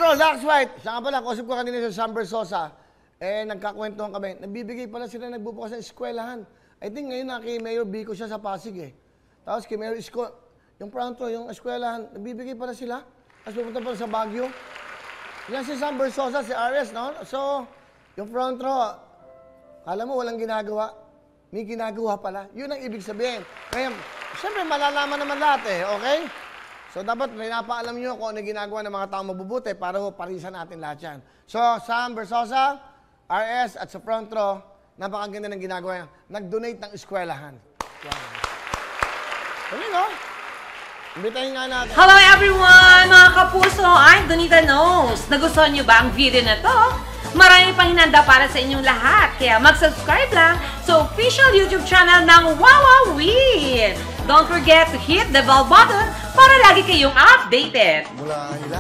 Roll, Dax White. Siya nga pala, kusip ko kanina sa Sam Versosa. Nagkakwentuhan kami. Nagbibigay pala sila, nagbubukas ng eskwelahan. I think ngayon kay Mayor Bico siya sa Pasig eh. Tapos kay Mayor Isko, yung pronto, yung eskwelahan, nagbibigay pala sila. Tapos pupunta pala sa Baguio. Yan si Sam Versosa, si RS, no? So, yung front row, alam mo, walang ginagawa. May ginagawa pala. Yun ang ibig sabihin. Kaya, siyempre, malalaman naman lahat eh, okay? So, dapat pinapaalam nyo kung ano ginagawa ng mga taong mabubuti para parisan natin lahat yan. So, Sam Versosa, RS, at sa front row, napakaganda ng ginagawa yan. Nag-donate ng eskwelahan. Wow. Kami, no? Imbitahin nga natin. Hello everyone! Mga kapuso, I'm Donita Knows. Nagustuhan nyo ba ang video na to? Marami pang hinanda para sa inyong lahat. Kaya mag-subscribe lang sa official YouTube channel ng Wowowin. Don't forget to hit the bell button para lagi kayong updated.